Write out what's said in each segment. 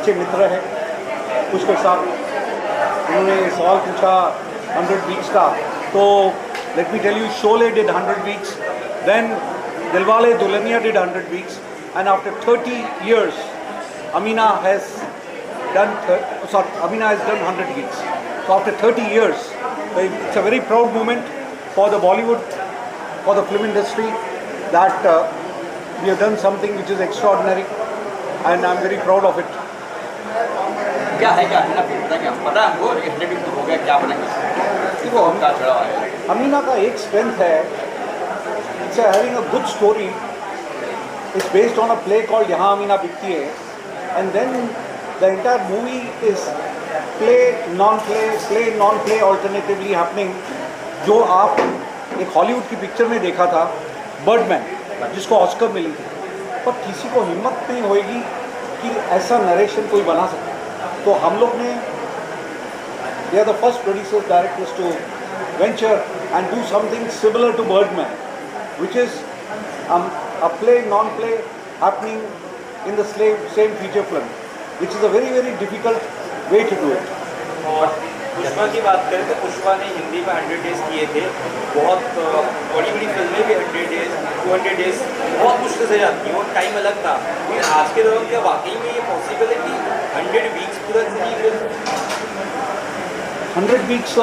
अच्छे मित्र हैं पुष्कर साहब। उन्होंने सवाल पूछा 100 वीक्स का, तो let me tell you, Sholay did 100 weeks, then Dilwale Dulhania did 100 weeks, and after 30 years Amina has done 100 weeks. So after 30 years, it's a very proud moment for the Bollywood, for the film industry, that we have done something which is extraordinary, and I'm very proud of it. क्या है क्या Amina film पता क्या पता है हमको, लेकिन 100 week हो गया, क्या बनेगा इसको हम क्या चढ़ा हुआ है। अमीना का एक स्ट्रेंथ है, it's having a good story, it's based on a play called यहाँ अमीना बिकती है, and then the entire movie is play non play alternatively happening, जो आप एक हॉलीवुड की पिक्चर में देखा था बर्डमैन, जिसको ऑस्कर मिली थी, पर किसी को हिम्मत नहीं होएगी कि ऐसा नरेशन कोई बना सके। तो हम लोग ने, they are the first producers, directors to venture and do something similar to Birdman, which is a play, non-play happening in the same feature film, which is a very, very difficult way to do it. और पुष्पा की बात करें तो पुष्पा ने हिंदी में 100 days किए थे, बहुत बड़ी बड़ी फिल्में भी 100 डेज 200 डेज बहुत मुश्किल से जाती हैं, वो टाइम अलग था। लेकिन आज के दौर में क्या वाकई में ये पॉसिबल है कि 100 वीक्स पूरा हिंदी फिल्म 100 वीक्स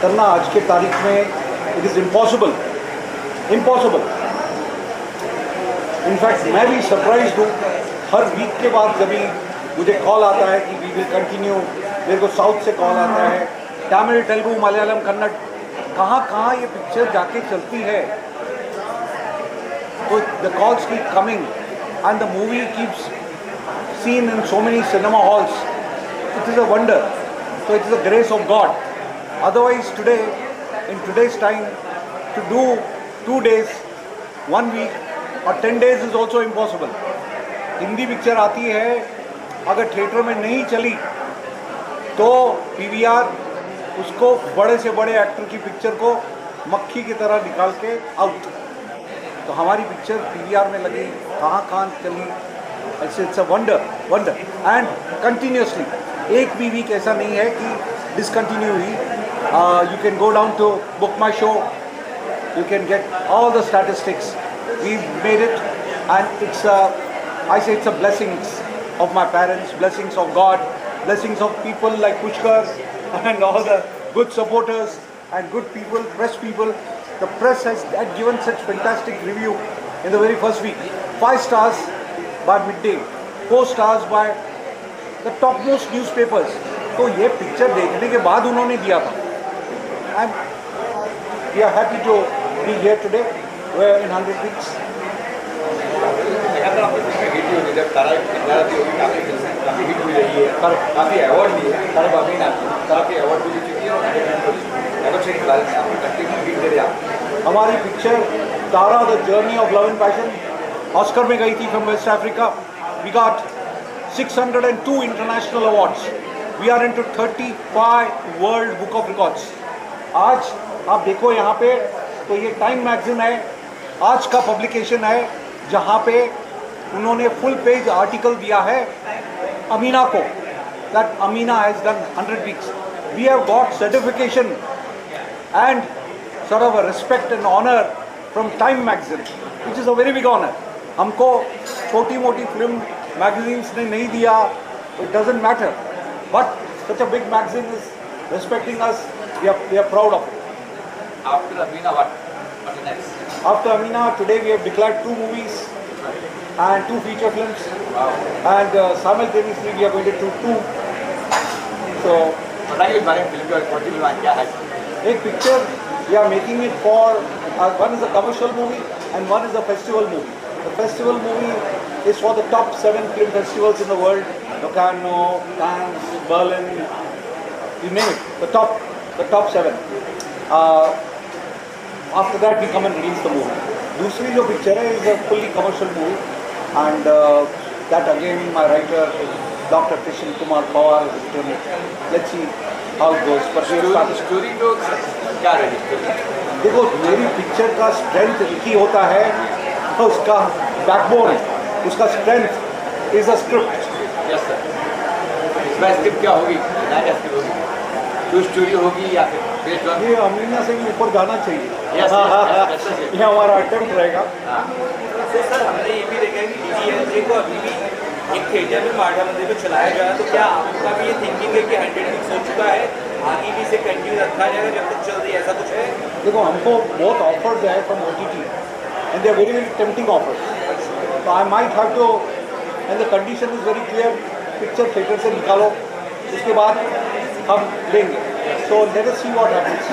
करना आज के तारीख में इट इज़ इम्पॉसिबल। इनफैक्ट मैं भी सरप्राइज हूँ, हर वीक के बाद जब भी मुझे कॉल आता है कि वी विल कंटिन्यू, मेरे को साउथ से कॉल आता है, तमिल, तेलुगु, मलयालम, कन्नड़, कहाँ ये पिक्चर जाके चलती है। तो the calls keep coming and the movie keeps seen in so many cinema halls, it is a wonder. So it is the grace of God. Otherwise today, in today's time, to do 2 days, 1 week or 10 days is also impossible. Hindi picture आती है, अगर theatre में नहीं चली तो PVR उसको बड़े से बड़े एक्टर की पिक्चर को मक्खी की तरह निकाल के आउट। तो हमारी पिक्चर PVR में लगी, कहाँ चली, it's a wonder and continuously. एक भी वीक ऐसा नहीं है कि डिसकंटिन्यू हुई। You can go down to book my show, you can get all the statistics, we made it, and it's I say it's a blessings of my parents, blessings of God, blessings of people like Pushkar and all the good supporters and good people, press people. The press had given such fantastic review in the very first week. 5 stars by midday, 4 stars by the topmost newspapers. तो ये picture देखने के बाद उन्होंने दिया था। And we are happy to be here today. We are in 100 weeks. जब तारा काफ़ी हिट हुई रही है, काफ़ी अवार्ड लिए हैं, काफ़ी अवार्ड भी जीत चुकी है, और हमारी picture Tara the journey of love and passion Oscar में गई थी from West Africa. We got 602 international awards. We are into 35 world book of records. आज आप देखो यहाँ पे, तो ये टाइम मैगजीन है, आज का पब्लिकेशन है, जहाँ पे उन्होंने फुल पेज आर्टिकल दिया है अमीना को, that Amina has done 100 weeks. We have got certification and sort of a respect and honor from Time magazine, which is a very big honor. हमको छोटी मोटी फिल्म मैगजीन्स ने नहीं दिया, it doesn't matter, but such a big magazine is respecting us. We are proud of it. After Amina, what's next? After Amina, today we have declared 2 movies and 2 feature films. Wow. And simultaneously we are going to do 2. So बताइए इस बारे में, film का continue क्या है? एक picture we are making it for one is a commercial movie and one is a festival movie. The festival movie is for the top 7 film festivals in the world: Locarno, Cannes, Berlin, you name it. The top 7. After that we come and release the movie. दूसरी जो picture है is a fully commercial movie, and that again my writer Dr. Krishan Kumar Pawar has written it. Let's see how it goes. But story तो क्या रही? देखो, मेरी picture का strength एक ही होता है, उसका बैकबोन, उसका strength is a script. Yes sir. इस बार स्क्रिप्ट क्या होगी, क्या क्या स्क्रिप्ट होगी, ट्रू स्टोरी होगी या फिर बेस्ड ऑन? ये अमीना से भी ऊपर जाना चाहिए। Yes, yes, yes, yes. ये हमारा अटेम्प्ट रहेगा। तो सर हमने ये भी देखा है कि डीडीएलजे को अभी भी एक थिएटर में मार्डा मंदिर में चलाया गया, तो क्या आपका भी ये थिंकिंग है कि 100 वीक्स हो चुका है, आगे भी इसे कंटिन्यू रखा जाएगा जब तक चल रही है, ऐसा कुछ है? देखो हमको बहुत ऑफर्स आए from OTT and they are very very tempting offers, तो I might have to, and the condition is very clear, picture theatre से निकालो, उसके बाद हम लेंगे। So let us see what happens.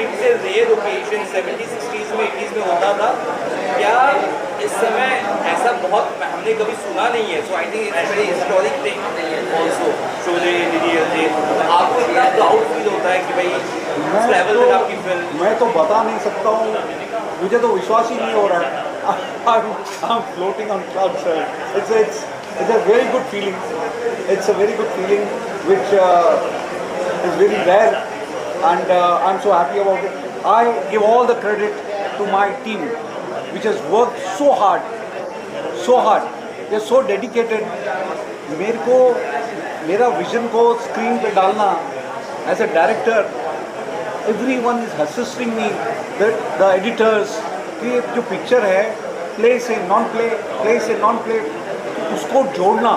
It's a rare occasion, 70s 60s में 80s में होता था, क्या इस समय ऐसा बहुत हमने कभी सुना नहीं है? So I think it's very historic thing also, Sholay DDLJ. आपको इतना प्राउड फील होता है कि भाई इस लेवल तक आपकी फिल्म? मैं तो बता नहीं सकता हूँ, मुझे तो विश्वास ही नहीं हो रहा। I'm floating on clouds, sir. It's a very good feeling. It's a very good feeling which is very rare, and I'm so happy about it. I give all the credit to my team, which has worked so hard, so hard. They're so dedicated. मेरे को मेरा vision को screen पे डालना as a director, everyone is assisting me, the editors, कि जो picture है play से नॉन प्ले, प्ले से नॉन प्ले, उसको जोड़ना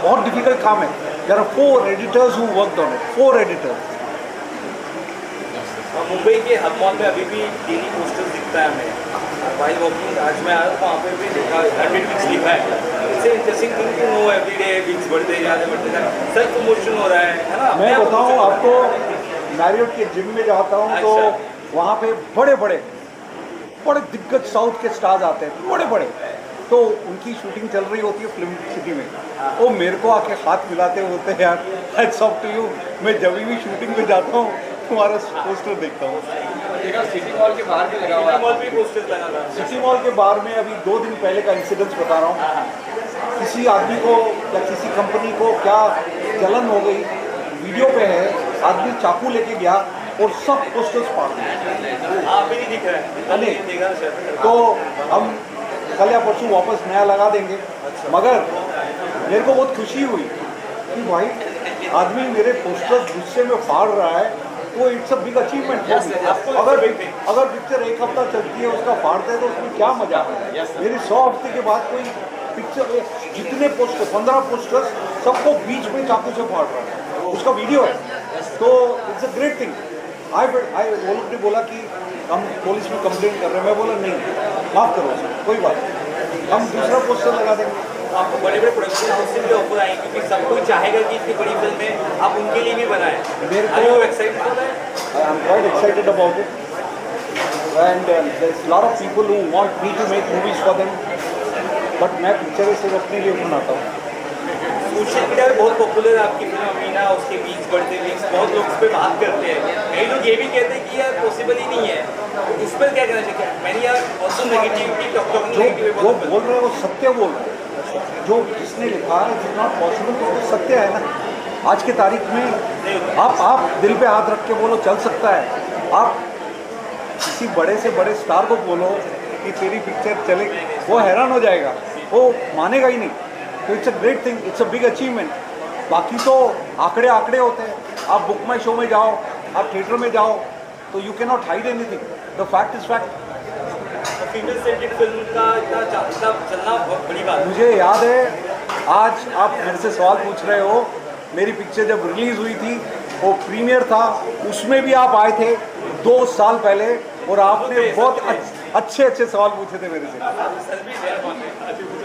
बहुत डिफिकल्ट काम है। There are 4 editors who worked on it, 4 editors। Mumbai के हब मॉल में अभी भी डेली पोस्टर्स दिखता है हमें, वाइल वॉकिंग आज मैं आया तो वहाँ पे भी देखा 100 वीक्स लिखा है। It's interesting thing to know, every day weeks बढ़ते जा रहे, सेल्फ प्रमोशन हो रहा है ना? मैं बताऊँ आपको, मैरियट के जिम में जाता हूँ तो वहाँ पे बड़े बड़े दिग्गज साउथ के स्टार्स आते हैं, बड़े बड़े, तो उनकी शूटिंग चल रही होती है फिल्म सिटी में, वो मेरे को आके हाथ मिलाते होते हैं, यार हैट्स ऑफ टू यू। मैं जब भी शूटिंग में जाता हूँ तुम्हारा पोस्टर देखता हूँ। देखा सिटी मॉल के बाहर भी लगा हुआ है। मॉल भी पोस्टर लगा था। सिटी मॉल के बाहर में अभी 2 दिन पहले का इंसिडेंस बता रहा हूँ, किसी आदमी को या किसी कंपनी को क्या जलन हो गई, वीडियो पे है, आदमी चाकू लेके गया और सब पोस्टर्स फाड़ दिए। आप भी नहीं दिख रहा है, नहीं देखा शायद। तो हम कल या परसों वापस नया लगा देंगे, मगर मेरे को बहुत खुशी हुई कि भाई आदमी मेरे पोस्टर्स गुस्से में फाड़ रहा है, तो इट्स अ बिग अचीवमेंट। अगर पिक्चर 1 हफ्ता चलती है उसका फाड़ते हैं तो उसमें क्या मजा है। मेरी 100 हफ्ते के बाद कोई पिक्चर, जितने पोस्टर 15 पोस्टर्स सबको बीच में चाकू से फाड़ रहा है, उसका वीडियो है, तो इट्स अ ग्रेट थिंग। वो लोग ने बोला कि हम पुलिस में कंप्लेंट कर रहे हैं, मैं बोला नहीं, माफ़ करो सर, कोई बात नहीं, हम दूसरा पोस्टर लगा देंगे। आपको बड़े बड़े प्रोडक्शन हाउस से भी ऑफर आए, क्योंकि सब कोई चाहेगा कि इतनी बड़ी फिल्में आप उनके लिए भी बनाएं। मेरे Are you को excited for that? I am quite excited about it, and there's a lot of people who want me to make movies for them, but मैं पिक्चरें सिर्फ अपने लिए बनाता हूँ। सोशल मीडिया में बहुत पॉपुलर है आपकी फिल्म अमीना, उसके बीच बढ़ते वीक्स, बहुत लोग उस पर बात करते हैं, कई लोग ये भी कहते हैं कि यार पॉसिबल ही नहीं है, तो उस पर क्या कहना चाहिए? मैंने यार ऑल्सो नेगेटिविटी जो बोल रहे हैं वो सत्य बोल रहे हैं, जो जिसने लिखा है इट्स नॉट पॉसिबल, तो सत्य है ना। आज की तारीख में आप दिल पे हाथ रख के बोलो चल सकता है, आप किसी बड़े से बड़े स्टार को बोलो कि तेरी पिक्चर चले, वो हैरान हो जाएगा, वो मानेगा ही नहीं। तो it's a great thing, it's a big achievement. बाकी तो आंकड़े होते हैं, आप बुक माई शो में जाओ, आप थिएटर में जाओ, तो you can not hide anything, the fact is fact. Female scented film का इतना चलना बहुत बड़ी बात है। मुझे याद है, आज आप मेरे से सवाल पूछ रहे हो, मेरी पिक्चर जब रिलीज़ हुई थी वो प्रीमियर था, उसमें भी आप आए थे 2 साल पहले, और आपने बहुत अच्छे सवाल पूछे थे मेरे से।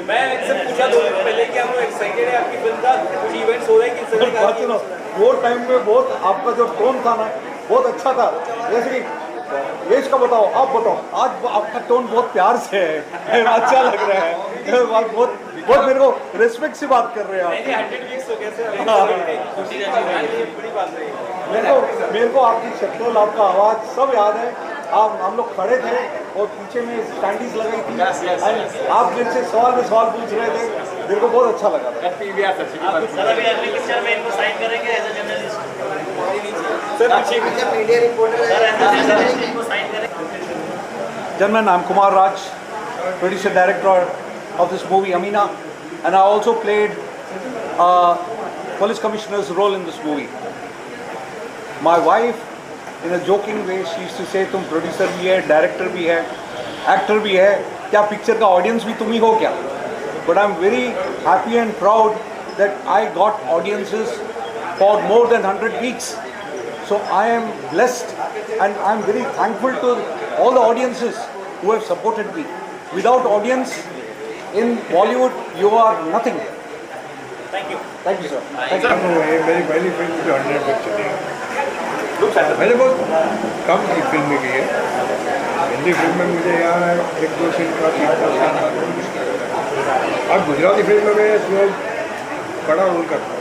मैं इनसे पूछा 2 दिन पहले कि हम लोग एक्साइटेड है आपकी फिल्म का, कुछ इवेंट्स हो रहे हैं कि बात सुनो, वो टाइम में बहुत आपका जो टोन था ना बहुत अच्छा था, जैसे कि यश का बताओ, आप बताओ, आज आपका टोन बहुत प्यार से है, अच्छा लग रहा है, बहुत मेरे को रिस्पेक्ट से बात कर रहे हैं आप। 100 वीक्स हो कैसे बड़ी बात है। मेरे को आपकी शक्ल, आपका आवाज़ सब याद है। हम लोग खड़े थे और पीछे में स्टैंडीज लगाई थी, and आप मेरे से सवाल पूछ रहे थे, मेरे को बहुत अच्छा लगा था। सर अभी अगली पिक्चर में इनको साइन करेंगे एज अ जर्नलिस्ट? सर पीछे media reporter sir as a journalist इनको साइन करेंगे? Gentlemen, I'm Kumar Raj, producer director of this movie Ameena, and I also played police commissioner's role in this movie. My wife, in a joking way, she used to say, "तुम producer भी है, director भी है, actor भी है, क्या picture का audience भी तुम ही हो क्या?" But I'm very happy and proud that I got audiences for more than 100 weeks. So I am blessed and I'm very thankful to all the audiences who have supported me. Without audience in Bollywood, you are nothing. Thank you. Thank you, sir. Thank you. ये मेरी पहली film जो 100 picture चली है। मैंने बहुत कम की film की है। हिंदी फिल्म में मुझे याद है एक दो सीन का और गुजराती फिल्म में मैं बड़ा रोल करता हूँ,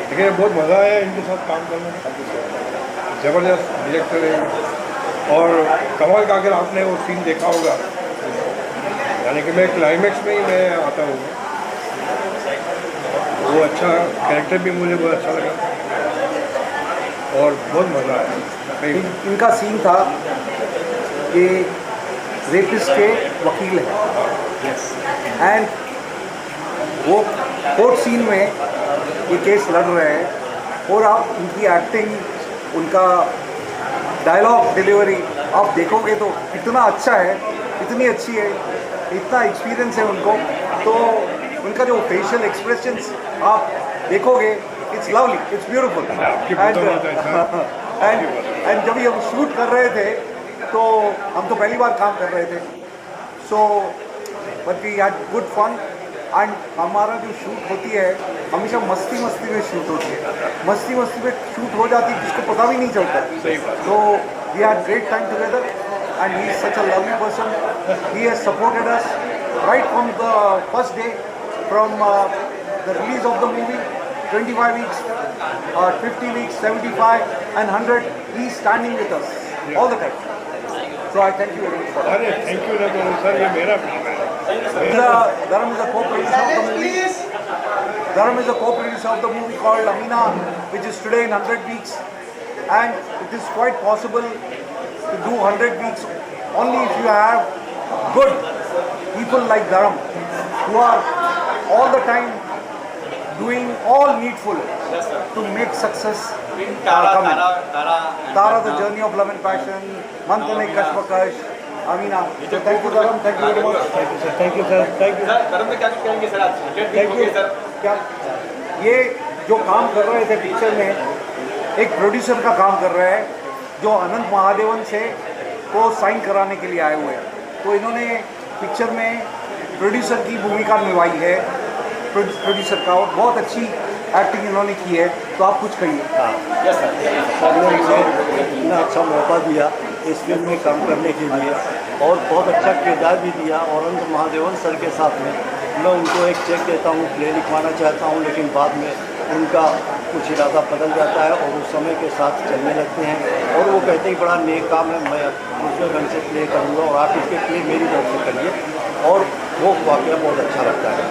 लेकिन बहुत मज़ा आया इनके साथ काम करने में। ज़बरदस्त डायरेक्टर है और कमाल का, अगर आपने वो सीन देखा होगा, यानी कि मैं क्लाइमैक्स में ही मैं आता हूँ, वो अच्छा कैरेक्टर भी मुझे बहुत अच्छा लगा और बहुत मज़ा आया। इनका सीन था कि रेपिस्ट के वकील हैं एंड वो कोर्ट सीन में ये केस लड़ रहे हैं और आप इनकी एक्टिंग, उनका डायलॉग डिलीवरी आप देखोगे तो इतना अच्छा है, इतनी अच्छी है, इतना एक्सपीरियंस है उनको, तो उनका जो फेशियल एक्सप्रेशंस आप देखोगे, it's lovely, it's beautiful. And जब ये शूट कर रहे थे तो हम तो पहली बार काम कर रहे थे, so but we had good fun and हमारा जो शूट होती है हमेशा मस्ती मस्ती में शूट होती है, मस्ती मस्ती में शूट हो जाती है, जिसको पता भी नहीं चलता। तो we had great time together and he is such a lovely person. He has supported us right from the first day, from the release of the movie, 25 weeks, 50 weeks, 75 and 100, he is standing with us all the time. So I thank you very much for that. अरे thank you ना करो sir, ये मेरा film है। Dharam is a co-producer of the movie. Dharam is a co-producer of the movie called Amina, which is today in 100 weeks, and it is quite possible to do 100 weeks only if you have good people like Dharam who are all the time doing all needful to make success coming. Tara, the journey of love and passion, Mantane Kashmakash, Amina. So thank you Dharam, thank you very much. Thank you sir, thank you sir, thank you. Sir धर्म में क्या कहेंगे sir आज? Thank you sir क्या ये जो काम कर रहे थे पिक्चर में, एक प्रोड्यूसर का काम कर रहे हैं जो अनंत महादेवन से को साइन कराने के लिए आए हुए हैं, तो इन्होंने पिक्चर में प्रोड्यूसर की भूमिका निभाई है, प्रोड्यूसर का, और बहुत अच्छी एक्टिंग इन्होंने की है। तो आप कुछ कहिए। सर ने मुझे इतना अच्छा मौका दिया इस फिल्म में काम करने के लिए और बहुत अच्छा किरदार भी दिया, और अनंत महादेवन सर के साथ में मैं उनको एक चेक देता हूँ, प्ले लिखवाना चाहता हूँ, लेकिन बाद में उनका कुछ इरादा बदल जाता है और वो समय के साथ चलने लगते हैं और वो कहते हैं बड़ा नेक काम है, मैं दूसरे ढंग से प्ले करूँगा और आप इसके प्ले मेरी तरफ से करिए, और वो वाकया बहुत अच्छा लगता है।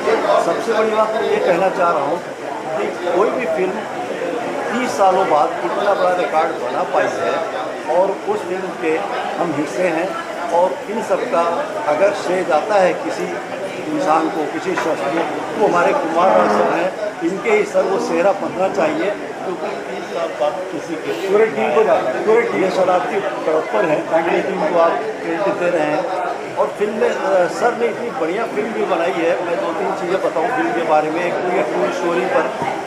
सबसे बड़ी बात मैं ये कहना चाह रहा हूँ कि कोई भी फिल्म 30 सालों बाद इतना बड़ा रिकॉर्ड बना पाई है और उस फिल्म के हम हिस्से हैं, और इन सब का अगर श्रेय जाता है किसी इंसान को, किसी शख्स को, तो हमारे कुमार राव सर हैं, इनके ही सर वो सेहरा बनना चाहिए, क्योंकि 30 साल बाद किसी के पूरे टीम को जाता है, पूरे टीम शरारती प्रॉपर है, पूरी टीम को आप क्रेडिट दे रहे हैं। और फिल्म में सर ने इतनी बढ़िया फिल्म भी बनाई है, मैं 2-3 चीज़ें बताऊँ फिल्म के बारे में। एक तो ये ट्रू स्टोरी पर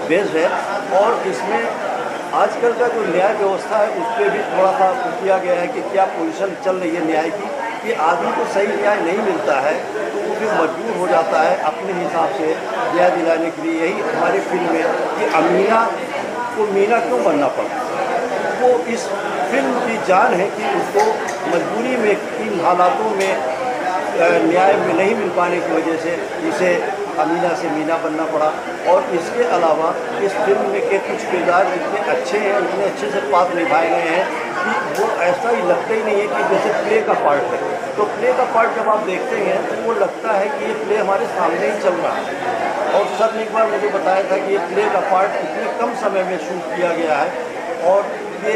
बेस्ड है और इसमें आजकल का जो न्याय व्यवस्था है उस पर भी थोड़ा सा किया गया है कि क्या पोजीशन चल रही है न्याय की, कि आदमी को सही न्याय नहीं मिलता है तो वो फिर मजबूर हो जाता है अपने हिसाब से न्याय दिलाने के लिए। यही हमारी फिल्म में कि अमीना को मीना क्यों बनना पड़ा, वो इस फिल्म की जान है कि उसको मजबूरी में इन हालातों में न्याय में नहीं मिल पाने की वजह से इसे अमीना से मीना बनना पड़ा। और इसके अलावा इस फिल्म में के कुछ किरदार इतने अच्छे हैं, इतने अच्छे से पात्र निभाए गए हैं कि वो ऐसा ही लगता ही नहीं है कि जैसे प्ले का पार्ट है। तो प्ले का पार्ट जब आप देखते हैं तो वो लगता है कि ये प्ले हमारे सामने ही चल रहा है। और सर ने एक बार मुझे बताया था कि ये प्ले का पार्ट इतने कम समय में शूट किया गया है और ये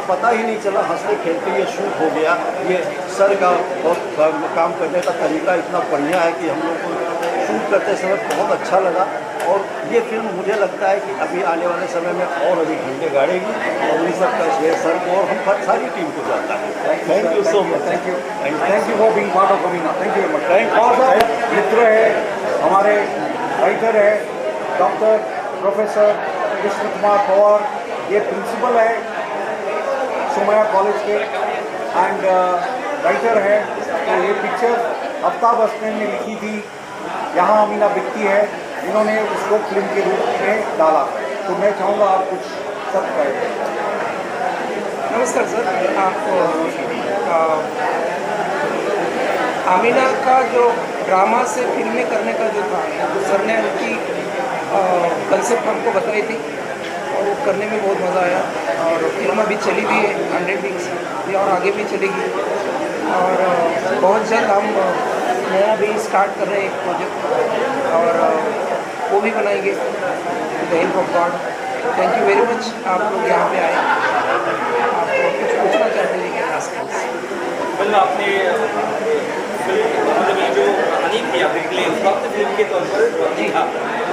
पता ही नहीं चला, हंसते खेलते ये शूट हो गया। ये सर का बहुत काम करने का तरीका इतना बढ़िया है कि हम लोग को शूट करते समय बहुत अच्छा लगा और ये फिल्म मुझे लगता है कि अभी आने वाले समय में और अधिक घंटे गाड़ेगी और उन सबका श्रेय सर को और हम सारी टीम को जाता है। Thank you so much. Thank you for being part of Amina. Thank you very much. Thank और सर मित्र है हमारे, राइटर है डॉक्टर प्रोफेसर कृष्ण कुमार पवार, ये प्रिंसिपल है सोमया कॉलेज के एंड राइटर है। तो ये पिक्चर आफ्ताब हसनैन ने लिखी थी, यहाँ अमीना बिकती है, इन्होंने उसको फिल्म के रूप में डाला। तो मैं चाहूँगा आप कुछ सब करें। नमस्कार सर, आमीना का जो ड्रामा से फिल्में करने का जो था, तो सर ने उनकी कंसेप्ट हमको बताई थी और वो करने में बहुत मज़ा आया। और फिल्म अभी चली भी है 100 वीक्स, ये और आगे भी चलेगी। और बहुत जल्द हम नया भी स्टार्ट कर रहे हैं एक प्रोजेक्ट और वो भी बनाएंगे the help of God. Thank you very much, आप लोग यहाँ पे आए। आप कुछ पूछना चाहते हैं क्या आसपास? मतलब आपने मतलब ये जो कहानी थी आपने प्ले उसको आपने फिल्म के तौर पर लिखा,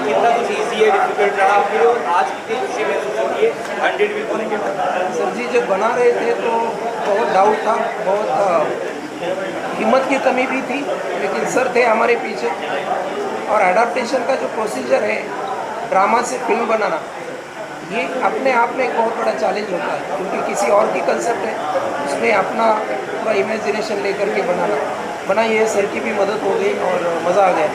कितना कुछ ईजी है, डिफिकल्ट रहा आपके लिए, और आज कितनी खुशी महसूस होती है 100 वीक होने के बाद? सर जी जब बना रहे थे तो बहुत डाउट था, बहुत हिम्मत की कमी भी थी, लेकिन सर थे हमारे पीछे। और एडाप्टेशन का जो प्रोसीजर है ड्रामा से फिल्म बनाना, ये अपने आप में एक बहुत बड़ा चैलेंज होता है, क्योंकि किसी और की कंसेप्ट है, उसमें अपना पूरा इमेजिनेशन लेकर के बनाना ये सर की भी मदद हो गई और मज़ा आ गया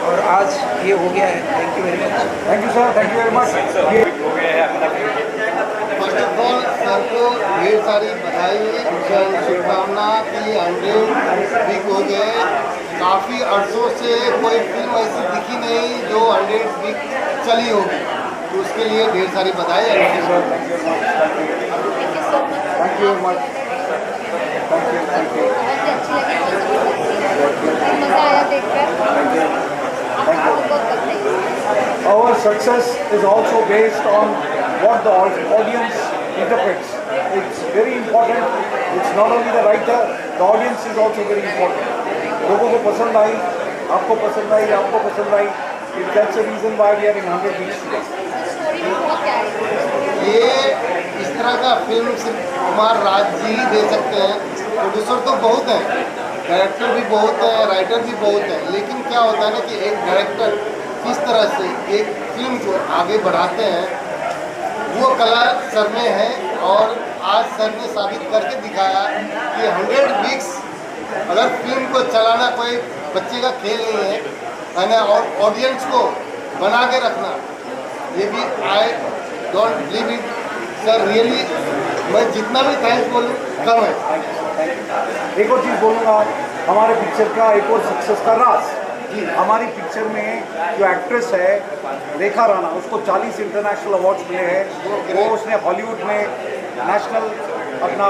और आज ये हो गया है। Thank you very much. Thank you sir, thank you very much. हो गया है अपना फर्स्ट ऑफ ऑल सर को ढेर सारी बधाई, शुभकामना कि 100 वीक हो गए। काफ़ी अरसों से कोई फिल्म ऐसी दिखी नहीं जो 100 वीक चली होगी, तो उसके लिए ढेर सारी बधाई। Thank you very much. Thank you. बहुत ही अच्छी लगी, मज़ा आया देखकर। Our success is also based on what the audience interprets. It's very important. It's not only the writer, the audience is also very important. लोगों को पसंद आई, आपको पसंद आई, आपको पसंद आई। That's the reason why we are in 100 weeks today. Story में बहुत प्यारी थी। ये इस तरह का फिल्म सिर्फ कुमार राज जी ही दे सकते हैं। प्रोड्यूसर तो बहुत हैं, डायरेक्टर भी बहुत हैं, राइटर भी बहुत हैं, लेकिन क्या होता है ना कि एक डायरेक्टर किस तरह से एक फिल्म को आगे बढ़ाते हैं, वो कला सर में है। और आज सर ने साबित करके दिखाया कि 100 वीक्स अगर फिल्म को चलाना कोई बच्चे का खेल नहीं है ना, और ऑडियंस को बना के रखना, ये भी I don't believe it sir, really मैं जितना भी थैंक्स बोलूँ कम है। एक और चीज़ बोलूँगा, हमारे पिक्चर का एक और सक्सेस का राज, हमारी पिक्चर में जो एक्ट्रेस है रेखा राणा, उसको 40 इंटरनेशनल अवार्ड्स मिले हैं। वो उसने हॉलीवुड में नेशनल अपना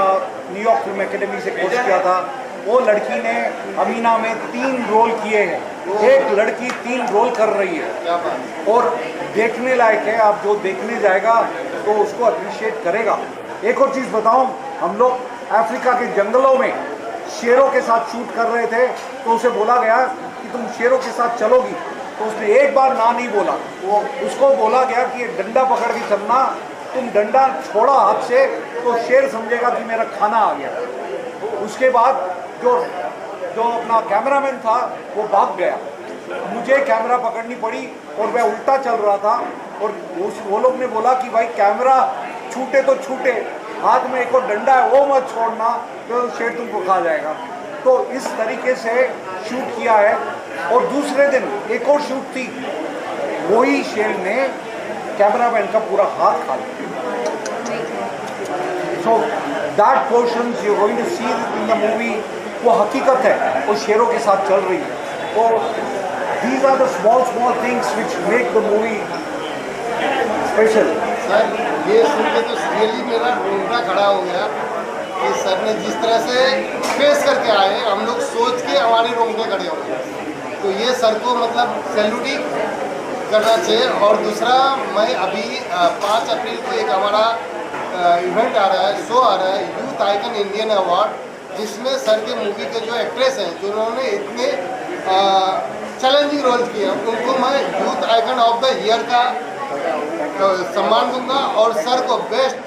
न्यूयॉर्क फिल्म एकेडमी से कोर्स किया था। वो लड़की ने अमीना में 3 रोल किए हैं। एक लड़की 3 रोल कर रही है क्या बात। और देखने लायक है। आप जो देखने जाएगा तो उसको अप्रिशिएट करेगा। एक और चीज़ बताऊं, हम लोग अफ्रीका के जंगलों में शेरों के साथ शूट कर रहे थे, तो उसे बोला गया कि तुम शेरों के साथ चलोगी, तो उसने एक बार ना नहीं बोला। वो उसको बोला गया कि ये डंडा पकड़ के चलना, तुम डंडा छोड़ा हाथ से तो शेर समझेगा कि मेरा खाना आ गया। उसके बाद जो अपना कैमरामैन था वो भाग गया, मुझे कैमरा पकड़नी पड़ी और मैं उल्टा चल रहा था। और वो लोग ने बोला कि भाई कैमरा छूटे तो छूटे, हाथ में एक और डंडा है वो मत छोड़ना, तो शेर तुमको खा जाएगा। तो इस तरीके से शूट किया है। और दूसरे दिन एक और शूट थी, वही शेर ने कैमरामैन का पूरा हाथ खा लिया। So that portion you are going to see in the movie, वो हकीकत है, वो शेरों के साथ चल रही है। तो these are the small things which make the movie special. Sir ये सुन के तो रियली मेरा रोंगटा खड़ा हो गया कि सर ने जिस तरह से फेस करके आए, हम लोग सोच के हमारे रोंगटे खड़े हो गए। तो ये सर को मतलब सैल्यूट ही करना चाहिए। और दूसरा, मैं अभी 5 अप्रैल को एक हमारा इवेंट आ रहा है, शो आ रहा है, यूथ आइकन इंडियन अवार्ड, जिसमें सर के मूवी के जो एक्ट्रेस हैं, जिन्होंने इतने चैलेंजिंग रोल किए। उनको मैं youth icon of the year का सम्मान दूंगा और सर को बेस्ट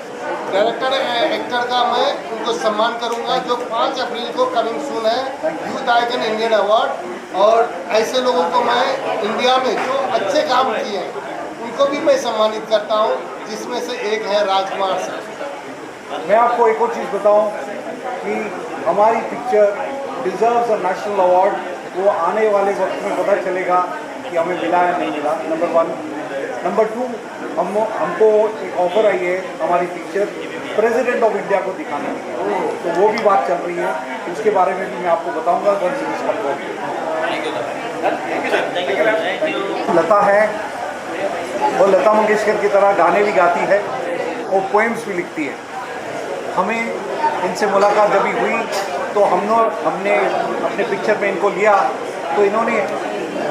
डायरेक्टर एक्टर का मैं उनको सम्मान करूंगा, जो 5 अप्रैल को कमिंग सून है यूथ आइकन इंडियन अवार्ड। और ऐसे लोगों को मैं इंडिया में जो अच्छे काम किए हैं उनको भी मैं सम्मानित करता हूं, जिसमें से एक है राजकुमार सर। मैं आपको एक और चीज़ बताऊं कि हमारी picture deserves a national award, वो आने वाले वक्त में पता चलेगा कि हमें मिला या नहीं मिला, नंबर 1। नंबर 2, हमको एक ऑफर आई है हमारी पिक्चर प्रेसिडेंट ऑफ इंडिया को दिखाने की, तो वो भी बात चल रही है, उसके बारे में भी मैं आपको बताऊंगा। लता है, वो लता मंगेशकर की तरह गाने भी गाती है और पोएम्स भी लिखती है। हमें इनसे मुलाकात जब भी हुई तो हमने अपने पिक्चर में इनको लिया, तो इन्होंने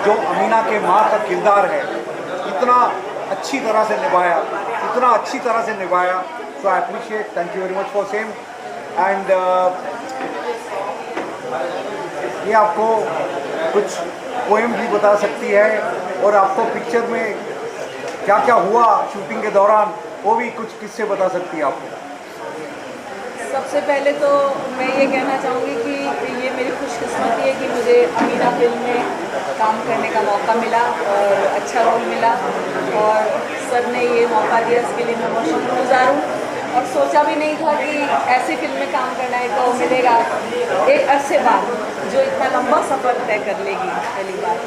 जो अमीना के माँ का किरदार है इतना अच्छी तरह से निभाया, so I appreciate, thank you very much for same. And ये आपको कुछ पोएम भी बता सकती है और आपको पिक्चर में क्या क्या हुआ शूटिंग के दौरान वो भी कुछ किस्से बता सकती है आपको। सबसे पहले तो मैं ये कहना चाहूँगी कि ये मेरी खुशकिस्मती है कि मुझे अमीना फिल्म में काम करने का मौका मिला और अच्छा रोल मिला, और सर ने ये मौका दिया, इसके लिए मैं बहुत शुक्रगुजार हूँ। और सोचा भी नहीं था कि ऐसी फिल्म में काम करना है तो मिलेगा एक अरसे बाद, जो इतना लंबा सफ़र तय कर लेगी। पहली बात,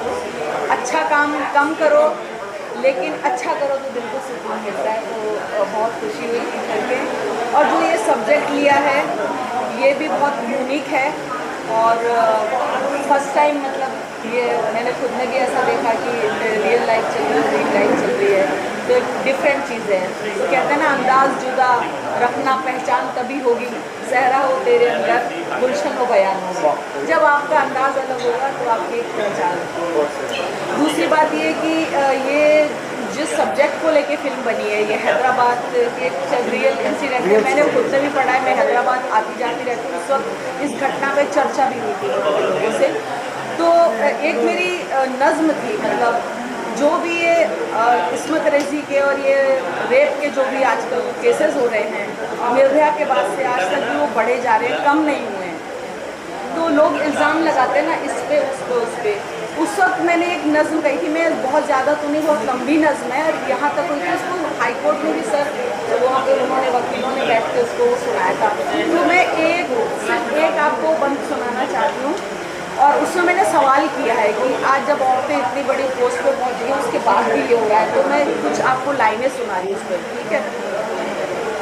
अच्छा काम कम करो लेकिन अच्छा करो तो दिल को सुकून मिलता है, तो बहुत खुशी हुई करके। और जो ये सब्जेक्ट लिया है ये भी बहुत यूनिक है, और फर्स्ट टाइम मतलब ये मैंने खुद ने भी ऐसा देखा कि रियल लाइफ चल रही है, रियल लाइफ चल रही है, तो डिफरेंट चीज़ें हैं। तो कहते हैं ना, अंदाज जुदा रखना पहचान तभी होगी, सहरा हो तेरे अंदर गुलशन हो बयान होगा। जब आपका अंदाज अलग होगा तो आपकी एक पहचान होगी। दूसरी बात ये कि ये जिस सब्जेक्ट को लेके फिल्म बनी है, ये हैदराबाद के रियल इंसिडेंट है। मैंने खुद से भी पढ़ा है, मैं हैदराबाद आती जाती रहती हूँ, उस वक्त इस घटना पे चर्चा भी हुई थी लोगों से। तो एक मेरी नज़्म थी, मतलब जो भी ये इस्मत रेजी के और ये रेप के जो भी आजकल केसेस हो रहे हैं, निर्भया के बाद से आज तक भी वो बढ़े जा रहे हैं, कम नहीं हुए हैं। तो लोग इल्ज़ाम लगाते हैं ना इस पे उस पे उस पे। उस वक्त मैंने एक नज़्म कही थी, मैं बहुत ज़्यादा तो नहीं, बहुत लंबी नज़्म है, और यहाँ तक हुई थी उसको हाई कोर्ट में भी सर वहाँ पे उन्होंने वकीलों ने बैठ के उसको सुनाया था। तो मैं सिर्फ एक आपको बंद सुनाना चाहती हूँ, और उसमें मैंने सवाल किया है कि आज जब औरतें इतनी बड़ी पोस्ट पे पहुँच गई उसके बाद भी ये हो रहा है, तो मैं कुछ आपको लाइनें सुना रही हूँ उस पर, ठीक है।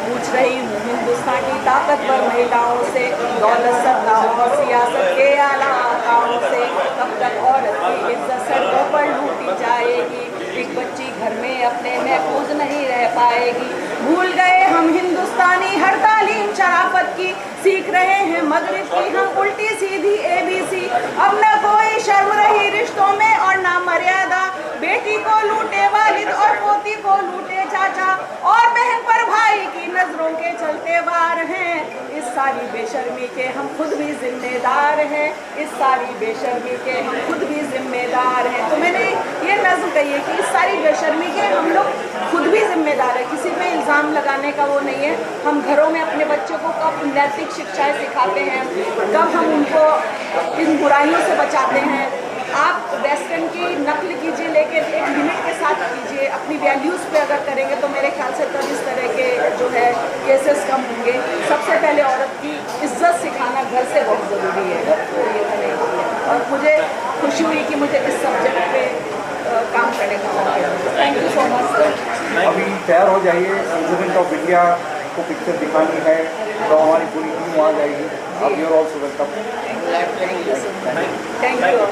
पूछ रही हूँ हिंदुस्तान की ताकतवर महिलाओं से, दौलत सत्ता और सियासत के आला आकाओं से, कब तक औरत की इज्जत सड़कों पर लूटी जाएगी, एक बच्ची घर में अपने महफूज नहीं रह पाएगी। भूल गए हम हिंदुस्तानी हर तालीम शराफत की, सीख रहे हैं मगरिब की हम उल्टी सीधी ABC। अब न कोई शर्म रही रिश्तों में और ना मर्यादा, बेटी को लूटे वालिद और पोती को लूटे चाचा, और बहन पर भाई की नजरों के चलते वार हैं। इस सारी बेशर्मी के हम खुद भी जिम्मेदार हैं, इस सारी बेशर्मी के हम खुद भी जिम्मेदार हैं। तो मैंने ये नज़्म कही है कि इस सारी बेशर्मी के हम लोग खुद भी जिम्मेदार है, किसी पे इल्ज़ाम लगाने का वो नहीं है। हम घरों में अपने बच्चों को कब नैतिक शिक्षाएं सिखाते हैं, कब हम उनको इन बुराइयों से बचाते हैं। आप वेस्टर्न की नकल कीजिए लेकिन एक लिमिट के साथ कीजिए, अपनी वैल्यूज़ पे अगर करेंगे तो मेरे ख्याल से तब इस तरह के जो है केसेस कम होंगे। सबसे पहले औरत की इज्जत सिखाना घर से बहुत ज़रूरी है, तो ये मैंने किया और मुझे खुशी हुई कि मुझे इस सब्जेक्ट पे काम करने का मौका मिला। Thank you so much sir. अभी तैयार हो जाइए, प्रेसिडेंट ऑफ इंडिया को पिक्चर दिखानी है तो हमारी पूरी टीम आ जाएगी। आप you are also welcome. Thank you.